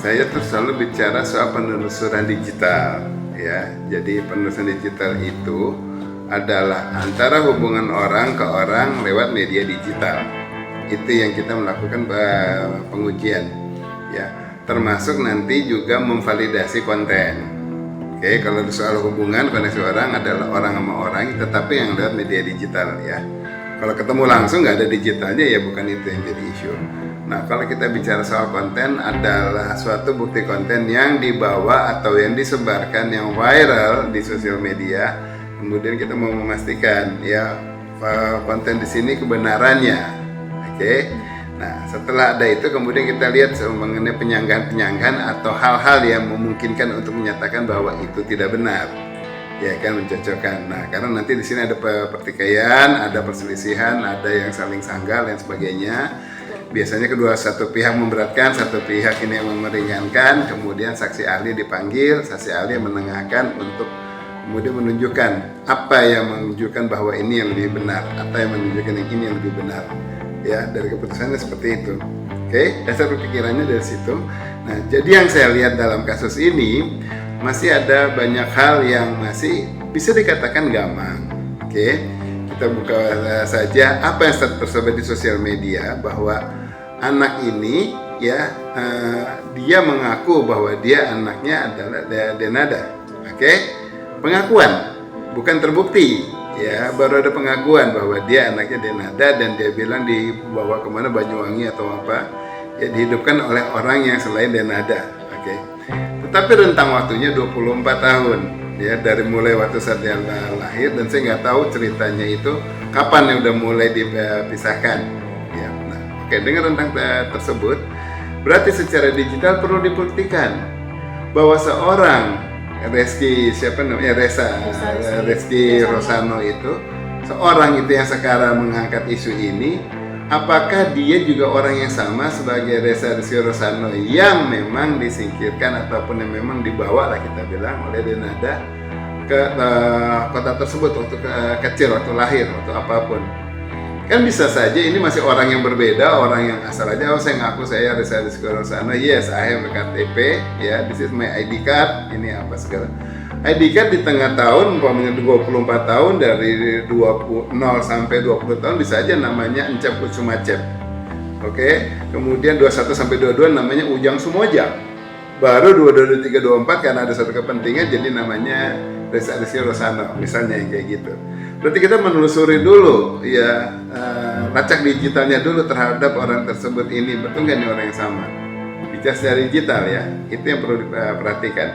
saya tuh selalu bicara soal penelusuran digital ya. Jadi penelusuran digital itu adalah antara hubungan orang ke orang lewat media digital. Itu yang kita melakukan pengujian ya, termasuk nanti juga memvalidasi konten. Oke, kalau soal hubungan koneksi orang adalah orang sama orang, tetapi yang lewat media digital ya. Kalau ketemu langsung nggak ada digitalnya ya bukan itu yang jadi isu. Nah, kalau kita bicara soal konten adalah suatu bukti konten yang dibawa atau yang disebarkan yang viral di sosial media. Kemudian kita mau memastikan ya konten di sini kebenarannya. Oke. Nah, setelah ada itu kemudian kita lihat mengenai penyanggahan-penyanggahan atau hal-hal yang memungkinkan untuk menyatakan bahwa itu tidak benar. Ya kan, mencocokkan. Nah, karena nanti di sini ada pertikaian, ada perselisihan, ada yang saling sanggah dan sebagainya. Biasanya satu pihak memberatkan, satu pihak ini yang meringankan, kemudian saksi ahli dipanggil, saksi ahli menengahkan untuk kemudian menunjukkan apa yang menunjukkan bahwa ini yang lebih benar, apa yang menunjukkan yang ini yang lebih benar. Ya, dari keputusannya seperti itu. Oke, dasar pikirannya dari situ. Nah, jadi yang saya lihat dalam kasus ini masih ada banyak hal yang masih bisa dikatakan gamang. Oke, kita buka saja apa yang tersebar di sosial media bahwa anak ini ya dia mengaku bahwa dia anaknya adalah Denada. Oke, pengakuan bukan terbukti. Ya, baru ada pengakuan bahwa dia anaknya Denada dan dia bilang dibawa kemana Banyuwangi atau apa, ya dihidupkan oleh orang yang selain Denada. Oke. Tetapi rentang waktunya 24 tahun ya, dari mulai waktu saat dia lahir, dan saya nggak tahu ceritanya itu kapan yang udah mulai dipisahkan. Ya, nah, oke, dengan rentang tersebut berarti secara digital perlu dibuktikan bahwa seorang Reski Rosano itu seorang itu yang sekarang mengangkat isu ini, apakah dia juga orang yang sama sebagai Reski Rosano yang memang disingkirkan ataupun yang memang dibawa lah kita bilang oleh Denada ke kota tersebut waktu kecil, waktu lahir, waktu apapun. Kan bisa saja ini masih orang yang berbeda, orang yang asal aja, oh saya ngaku saya Reski Rosano, yes I have a KTP, ya this is my ID card, ini apa segala. ID card di tengah tahun, umpamanya 24 tahun, dari 0 sampai 20 tahun bisa aja namanya Encep Kucumacep. Oke, kemudian 21 sampai 22 namanya Ujang Sumojang. Baru 22, 23, 24 karena ada satu kepentingan jadi namanya Reski Rosano, misalnya yang kayak gitu. Berarti kita menelusuri dulu ya, lacak digitalnya dulu terhadap orang tersebut ini, betul nggak nih orang yang sama? Bicara secara digital ya, itu yang perlu diperhatikan.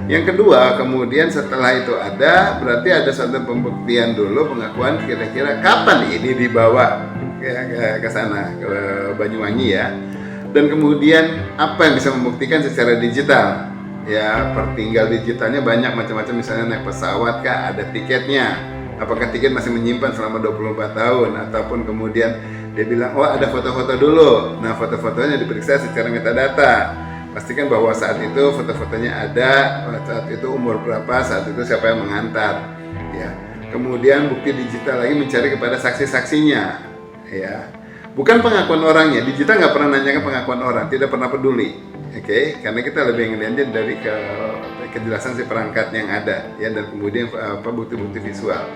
Yang kedua, kemudian setelah itu ada, berarti ada suatu pembuktian dulu, pengakuan kira-kira kapan ini dibawa ke sana, ke Banyuwangi ya. Dan kemudian apa yang bisa membuktikan secara digital? Ya, pertinggal digitalnya banyak macam-macam, misalnya naik pesawat kah, ada tiketnya. Apakah tiket masih menyimpan selama 24 tahun, ataupun kemudian dia bilang, oh ada foto-foto dulu. Nah, foto-fotonya diperiksa secara metadata. Pastikan bahwa saat itu foto-fotonya ada, saat itu umur berapa, saat itu siapa yang mengantar. Ya. Kemudian bukti digital lagi mencari kepada saksi-saksinya. Ya. Bukan pengakuan orangnya, digital nggak pernah nanyakan pengakuan orang, tidak pernah peduli. Oke, karena kita lebih ngelihatnya dari kejelasan si perangkat yang ada ya, dan kemudian bukti-bukti visual.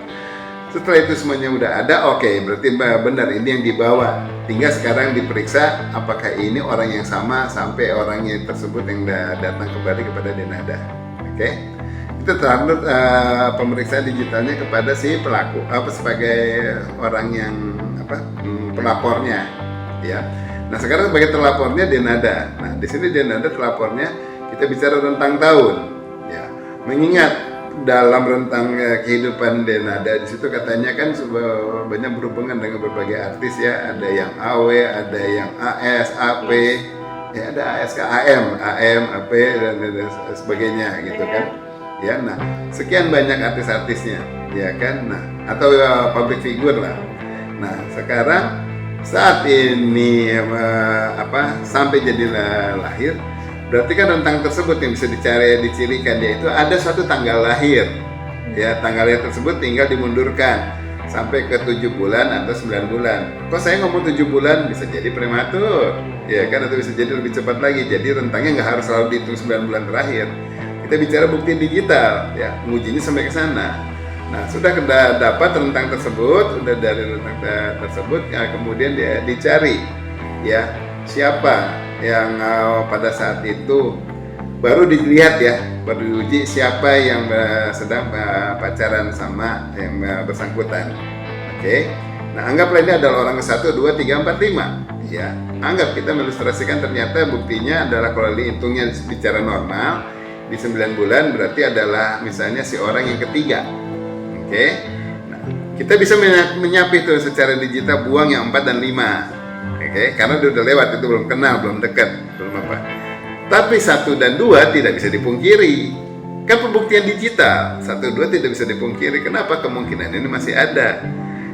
Setelah itu semuanya udah ada, oke, berarti benar ini yang dibawa. Tinggal sekarang diperiksa apakah ini orang yang sama sampai orangnya tersebut yang datang kembali kepada Denada. Oke, kita terhadap pemeriksaan digitalnya kepada si pelaku sebagai orang yang pelapornya ya. Nah, sekarang sebagai terlapornya Denada. Nah, di sini Denada terlapornya kita bicara rentang tahun ya. Mengingat dalam rentang kehidupan Denada di situ katanya kan banyak berhubungan dengan berbagai artis ya, ada yang AW, ada yang AS, AP, ya ada AS ke AM, AP dan sebagainya gitu kan. Ya, nah, sekian banyak artis-artisnya ya kan. Nah, atau public figure lah. Nah, sekarang saat ini sampai jadi lahir, berarti kan rentang tersebut yang bisa dicirikan, yaitu ada suatu tanggal lahir ya, tanggal lahir tersebut tinggal dimundurkan sampai ke 7 bulan atau 9 bulan. Kok saya ngomong 7 bulan, bisa jadi prematur, ya kan, atau bisa jadi lebih cepat lagi. Jadi rentangnya nggak harus selalu dihitung 9 bulan terakhir. Kita bicara bukti digital, ya, mengujinya sampai ke sana. Nah, sudah dapat rentang tersebut, sudah dari rentang tersebut, ya, kemudian dia dicari, ya, siapa yang pada saat itu baru dilihat, ya, baru diuji siapa yang sedang pacaran sama yang bersangkutan. Oke. Nah, anggaplah ini adalah orang ke-1, 2, 3, 4, 5. Ya, anggap kita mengilustrasikan ternyata buktinya adalah kalau dihitungnya bicara normal di 9 bulan berarti adalah misalnya si orang yang ketiga. Oke. Nah, kita bisa menyapi tuh secara digital buang yang 4 dan 5. Oke, karena dia udah lewat, itu belum kenal, belum dekat, belum apa. Tapi 1 dan 2 tidak bisa dipungkiri. Kan pembuktian digital, 1, 2 tidak bisa dipungkiri. Kenapa? Kemungkinan ini masih ada.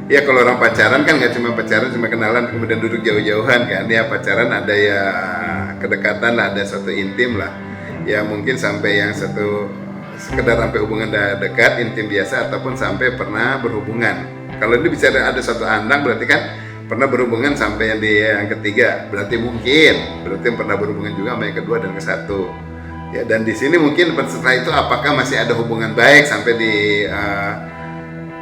Ya kalau orang pacaran kan nggak cuma pacaran, cuma kenalan kemudian duduk jauh-jauhan kan. Ya pacaran ada ya kedekatan lah, ada suatu intim lah. Ya mungkin sampai yang satu sekedar sampai hubungan dekat, intim biasa, ataupun sampai pernah berhubungan. Kalau ini bicara ada suatu andang berarti kan pernah berhubungan sampai yang ketiga, berarti yang pernah berhubungan juga sama yang kedua dan ke-1. Ya, dan di sini mungkin setelah itu apakah masih ada hubungan baik sampai di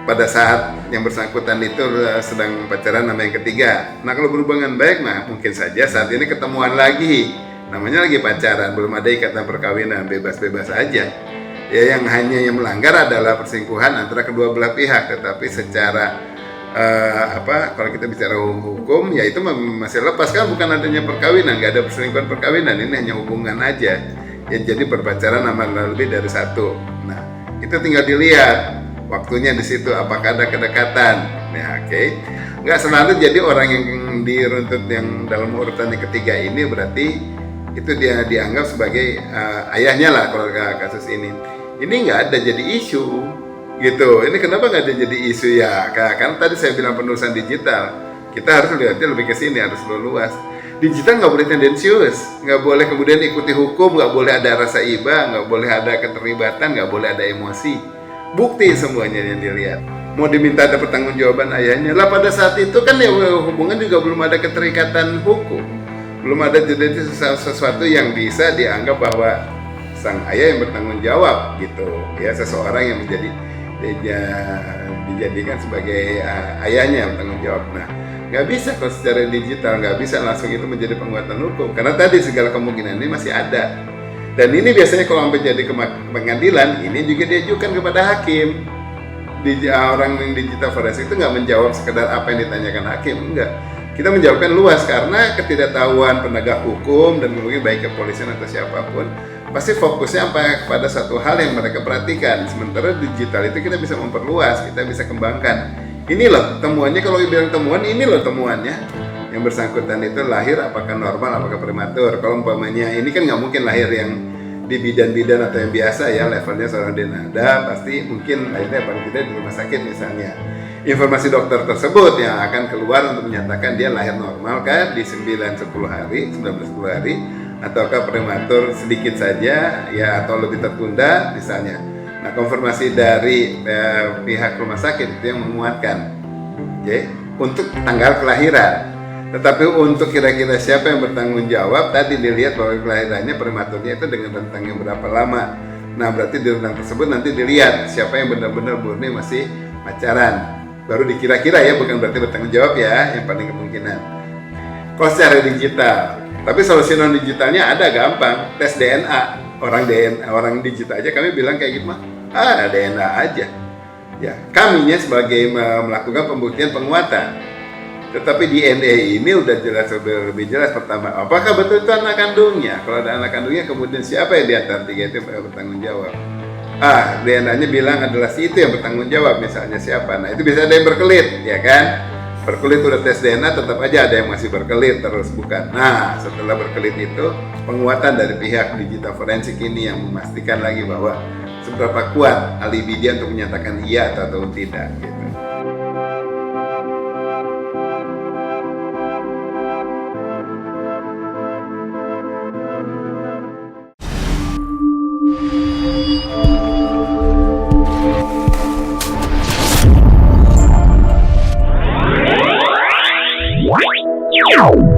pada saat yang bersangkutan itu sedang pacaran sama yang ketiga. Nah, kalau berhubungan baik mah mungkin saja saat ini ketemuan lagi, namanya lagi pacaran, belum ada ikatan perkawinan, bebas-bebas aja. Ya, yang hanya yang melanggar adalah perselingkuhan antara kedua belah pihak, tetapi secara kalau kita bicara hukum, ya itu masih lepas kan, bukan adanya perkawinan, nggak ada perselingkuhan perkawinan, ini hanya hubungan aja. Ya, jadi berpacaran sama lebih dari 1. Nah, itu tinggal dilihat waktunya di situ, apakah ada kedekatan. Ya, oke. Nggak selalu jadi orang yang diruntut yang dalam urutan yang ketiga ini berarti itu dia dianggap sebagai ayahnya lah kalau kasus ini. Ini nggak ada jadi isu. Gitu, ini kenapa nggak ada jadi isu ya? Karena tadi saya bilang penulisan digital, kita harus lihatnya lebih ke sini, harus luas. Digital nggak boleh tendensius, nggak boleh kemudian ikuti hukum, nggak boleh ada rasa iba, nggak boleh ada keterlibatan, nggak boleh ada emosi. Bukti semuanya yang dilihat. Mau diminta ada pertanggungjawaban ayahnya, lah pada saat itu kan ya hubungan juga belum ada keterikatan hukum, belum ada jadi sesuatu yang bisa dianggap bahwa sang ayah yang bertanggung jawab gitu, ya seseorang yang dijadikan sebagai ayahnya yang bertanggung jawab. Nah, nggak bisa kalau secara digital, nggak bisa langsung itu menjadi penguatan hukum karena tadi segala kemungkinan ini masih ada. Dan ini biasanya kalau sampai jadi ke pengadilan, ini juga diajukan kepada hakim. Orang yang digital forensik itu nggak menjawab sekedar apa yang ditanyakan hakim, enggak. Kita menjawabkan luas karena ketidaktahuan penegak hukum dan mungkin baik kepolisian atau siapapun pasti fokusnya pada satu hal yang mereka perhatikan. Sementara digital itu kita bisa memperluas, kita bisa kembangkan. Ini loh temuannya, kalau bilang temuan, ini loh temuannya. Yang bersangkutan itu lahir apakah normal, apakah prematur. Kalau umpamanya ini kan nggak mungkin lahir yang di bidan-bidan atau yang biasa ya, levelnya seorang denada, pasti mungkin lahirnya paling tidak di rumah sakit misalnya. Informasi dokter tersebut yang akan keluar untuk menyatakan dia lahir normal kan di 19-10 hari, ataukah prematur sedikit saja ya atau lebih tertunda misalnya. Nah, konfirmasi dari pihak rumah sakit itu yang menguatkan, okay, untuk tanggal kelahiran. Tetapi untuk kira-kira siapa yang bertanggung jawab, tadi dilihat bahwa kelahirannya prematurnya itu dengan rentang yang berapa lama. Nah, berarti di rentang tersebut nanti dilihat siapa yang benar-benar murni masih pacaran. Baru dikira-kira ya, bukan berarti bertanggung jawab ya, yang paling kemungkinan. Kalau secara digital, tapi solusi non digitalnya ada, gampang, tes DNA. Orang digital aja kami bilang kayak gitu mah, DNA aja. Ya, kaminya sebagai melakukan pembuktian penguatan. Tetapi DNA ini udah jelas, lebih jelas. Pertama, apakah betul itu anak kandungnya? Kalau ada anak kandungnya, kemudian siapa yang di antara tiga itu bertanggung jawab? DNA-nya bilang adalah si itu yang bertanggung jawab, misalnya siapa. Nah, itu bisa ada yang berkelit, ya kan? Berkelit udah tes DNA, tetap aja ada yang masih berkelit terus, bukan? Nah, setelah berkelit itu, penguatan dari pihak digital forensik ini yang memastikan lagi bahwa seberapa kuat alibi dia untuk menyatakan iya atau tidak, gitu. Wow.